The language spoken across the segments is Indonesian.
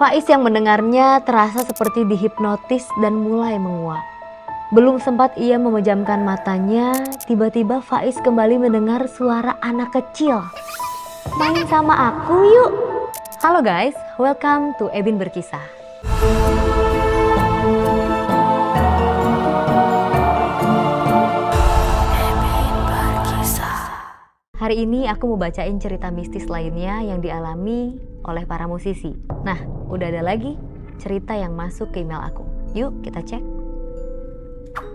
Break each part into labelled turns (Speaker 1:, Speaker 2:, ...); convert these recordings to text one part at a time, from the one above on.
Speaker 1: Faiz yang mendengarnya terasa seperti dihipnotis dan mulai menguap. Belum sempat ia memejamkan matanya, tiba-tiba Faiz kembali mendengar suara anak kecil. Main sama aku yuk. Halo guys, welcome to Ebin Berkisah. Hari ini aku mau bacain cerita mistis lainnya yang dialami oleh para musisi. Nah, udah ada lagi cerita yang masuk ke email aku. Yuk kita cek.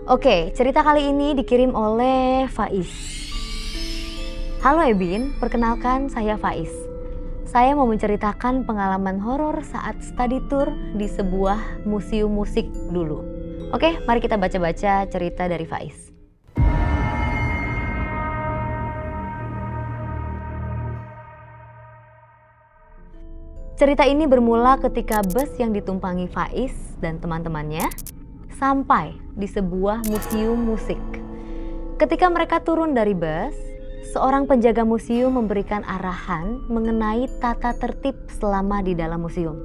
Speaker 1: Oke, cerita kali ini dikirim oleh Faiz. Halo Ebin, perkenalkan saya Faiz. Saya mau menceritakan pengalaman horor saat study tour di sebuah museum musik dulu. Oke, mari kita baca-baca cerita dari Faiz. Cerita ini bermula ketika bus yang ditumpangi Faiz dan teman-temannya sampai di sebuah museum musik. Ketika mereka turun dari bus, seorang penjaga museum memberikan arahan mengenai tata tertib selama di dalam museum.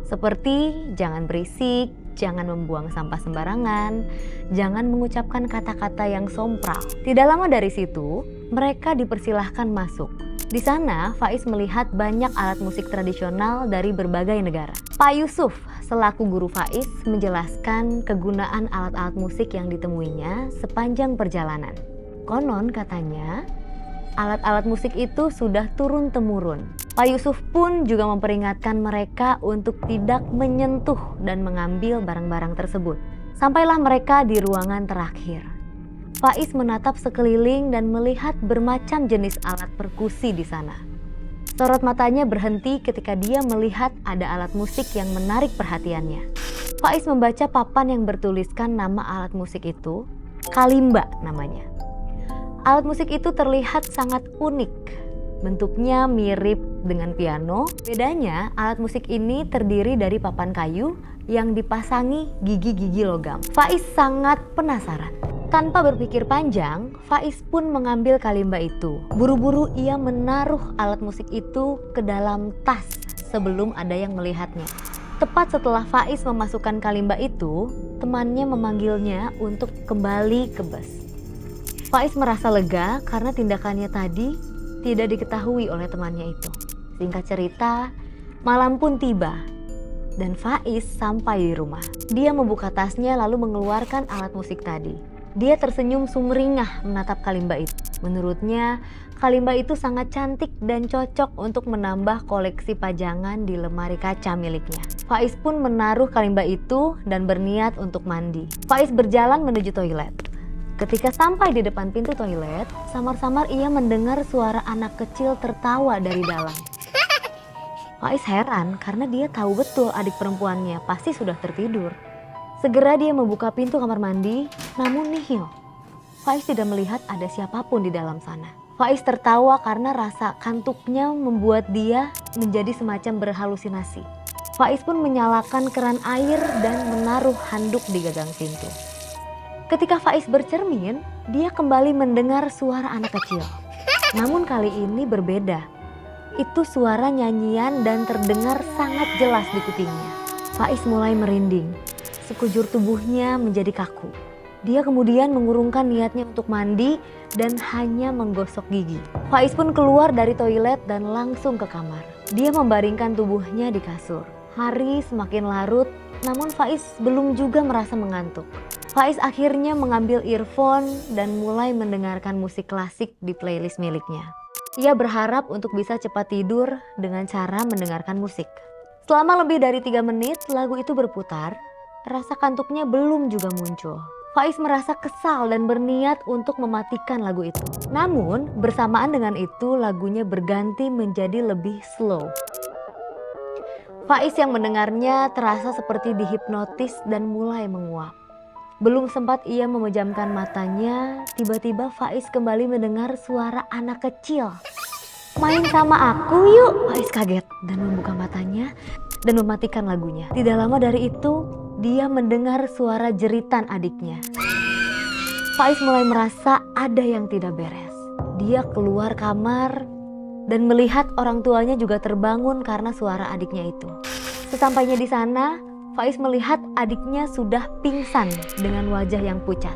Speaker 1: Seperti jangan berisik, jangan membuang sampah sembarangan, jangan mengucapkan kata-kata yang sompral. Tidak lama dari situ, mereka dipersilahkan masuk. Di sana, Faiz melihat banyak alat musik tradisional dari berbagai negara. Pak Yusuf, selaku guru Faiz, menjelaskan kegunaan alat-alat musik yang ditemuinya sepanjang perjalanan. Konon katanya, alat-alat musik itu sudah turun-temurun. Pak Yusuf pun juga memperingatkan mereka untuk tidak menyentuh dan mengambil barang-barang tersebut. Sampailah mereka di ruangan terakhir. Faiz menatap sekeliling dan melihat bermacam jenis alat perkusi di sana. Sorot matanya berhenti ketika dia melihat ada alat musik yang menarik perhatiannya. Faiz membaca papan yang bertuliskan nama alat musik itu, kalimba namanya. Alat musik itu terlihat sangat unik. Bentuknya mirip dengan piano. Bedanya, alat musik ini terdiri dari papan kayu yang dipasangi gigi-gigi logam. Faiz sangat penasaran. Tanpa berpikir panjang, Faiz pun mengambil kalimba itu. Buru-buru ia menaruh alat musik itu ke dalam tas sebelum ada yang melihatnya. Tepat setelah Faiz memasukkan kalimba itu, temannya memanggilnya untuk kembali ke bus. Faiz merasa lega karena tindakannya tadi tidak diketahui oleh temannya itu. Singkat cerita, malam pun tiba dan Faiz sampai di rumah. Dia membuka tasnya lalu mengeluarkan alat musik tadi. Dia tersenyum sumringah menatap kalimba itu. Menurutnya, kalimba itu sangat cantik dan cocok untuk menambah koleksi pajangan di lemari kaca miliknya. Faiz pun menaruh kalimba itu dan berniat untuk mandi. Faiz berjalan menuju toilet. Ketika sampai di depan pintu toilet, samar-samar ia mendengar suara anak kecil tertawa dari dalam. Faiz heran karena dia tahu betul adik perempuannya pasti sudah tertidur. Segera dia membuka pintu kamar mandi, namun nihil. Faiz tidak melihat ada siapapun di dalam sana. Faiz tertawa karena rasa kantuknya membuat dia menjadi semacam berhalusinasi. Faiz pun menyalakan keran air dan menaruh handuk di gagang pintu. Ketika Faiz bercermin, dia kembali mendengar suara anak kecil. Namun kali ini berbeda. Itu suara nyanyian dan terdengar sangat jelas di kupingnya. Faiz mulai merinding. Sekujur tubuhnya menjadi kaku. Dia kemudian mengurungkan niatnya untuk mandi dan hanya menggosok gigi. Faiz pun keluar dari toilet dan langsung ke kamar. Dia membaringkan tubuhnya di kasur. Hari semakin larut, namun Faiz belum juga merasa mengantuk. Faiz akhirnya mengambil earphone dan mulai mendengarkan musik klasik di playlist miliknya. Ia berharap untuk bisa cepat tidur dengan cara mendengarkan musik. Selama lebih dari 3 menit lagu itu berputar. Rasa kantuknya belum juga muncul. Faiz merasa kesal dan berniat untuk mematikan lagu itu. Namun bersamaan dengan itu lagunya berganti menjadi lebih slow. Faiz yang mendengarnya terasa seperti dihipnotis dan mulai menguap. Belum sempat ia memejamkan matanya, tiba-tiba Faiz kembali mendengar suara anak kecil. Main sama aku yuk. Faiz kaget dan membuka matanya dan mematikan lagunya. Tidak lama dari itu, dia mendengar suara jeritan adiknya. Faiz mulai merasa ada yang tidak beres. Dia keluar kamar dan melihat orang tuanya juga terbangun karena suara adiknya itu. Sesampainya di sana, Faiz melihat adiknya sudah pingsan dengan wajah yang pucat.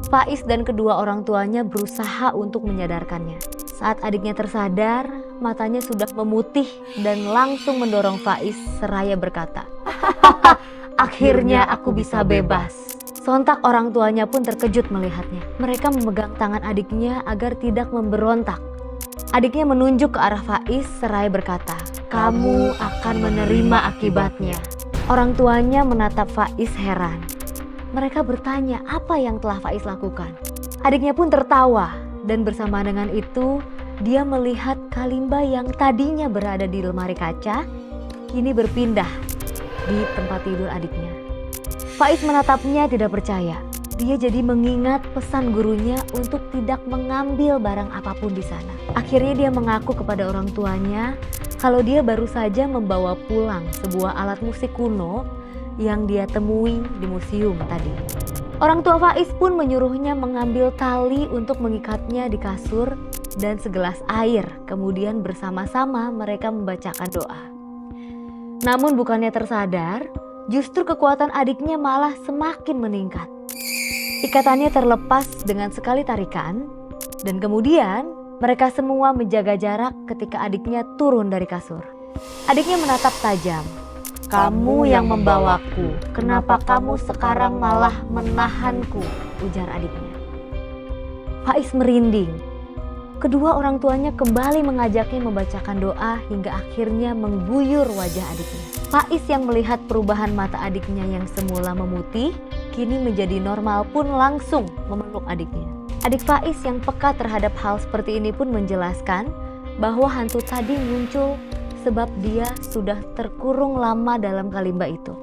Speaker 1: Faiz dan kedua orang tuanya berusaha untuk menyadarkannya. Saat adiknya tersadar, matanya sudah memutih dan langsung mendorong Faiz seraya berkata, "Akhirnya aku bisa bebas." Sontak orang tuanya pun terkejut melihatnya. Mereka memegang tangan adiknya agar tidak memberontak. Adiknya menunjuk ke arah Faiz seraya berkata, "Kamu akan menerima akibatnya." Orang tuanya menatap Faiz heran. Mereka bertanya apa yang telah Faiz lakukan. Adiknya pun tertawa dan bersama dengan itu dia melihat kalimba yang tadinya berada di lemari kaca kini berpindah di tempat tidur adiknya. Faiz menatapnya tidak percaya. Dia jadi mengingat pesan gurunya untuk tidak mengambil barang apapun di sana. Akhirnya dia mengaku kepada orang tuanya kalau dia baru saja membawa pulang sebuah alat musik kuno yang dia temui di museum tadi. Orang tua Faiz pun menyuruhnya mengambil tali untuk mengikatnya di kasur dan segelas air. Kemudian bersama-sama mereka membacakan doa. Namun bukannya tersadar, justru kekuatan adiknya malah semakin meningkat. Ikatannya terlepas dengan sekali tarikan, dan kemudian mereka semua menjaga jarak ketika adiknya turun dari kasur. Adiknya menatap tajam. "Kamu yang membawaku, kenapa kamu sekarang malah menahanku?" ujar adiknya. Faiz merinding. Kedua orang tuanya kembali mengajaknya membacakan doa hingga akhirnya mengguyur wajah adiknya. Faiz yang melihat perubahan mata adiknya yang semula memutih, kini menjadi normal pun langsung memeluk adiknya. Adik Faiz yang peka terhadap hal seperti ini pun menjelaskan bahwa hantu tadi muncul sebab dia sudah terkurung lama dalam kalimba itu.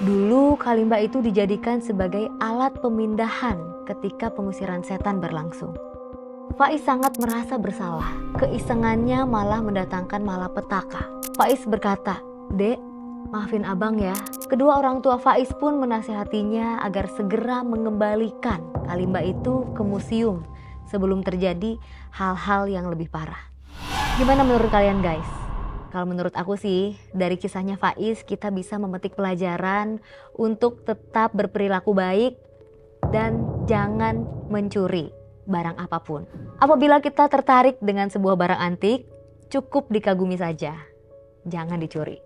Speaker 1: Dulu kalimba itu dijadikan sebagai alat pemindahan ketika pengusiran setan berlangsung. Faiz sangat merasa bersalah. Keisengannya malah mendatangkan malapetaka. Faiz berkata, "Dek, maafin abang ya." Kedua orang tua Faiz pun menasihatinya agar segera mengembalikan kalimba itu ke museum sebelum terjadi hal-hal yang lebih parah. Gimana menurut kalian guys? Kalau menurut aku sih, dari kisahnya Faiz kita bisa memetik pelajaran untuk tetap berperilaku baik dan jangan mencuri barang apapun. Apabila kita tertarik dengan sebuah barang antik, cukup dikagumi saja, jangan dicuri.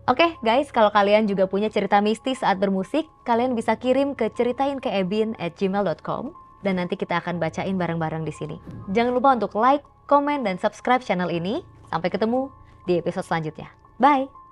Speaker 1: Oke guys, kalau kalian juga punya cerita mistis saat bermusik, kalian bisa kirim ke ceritainkeebin@gmail.com dan nanti kita akan bacain bareng-bareng di sini. Jangan lupa untuk like, komen, dan subscribe channel ini. Sampai ketemu di episode selanjutnya. Bye!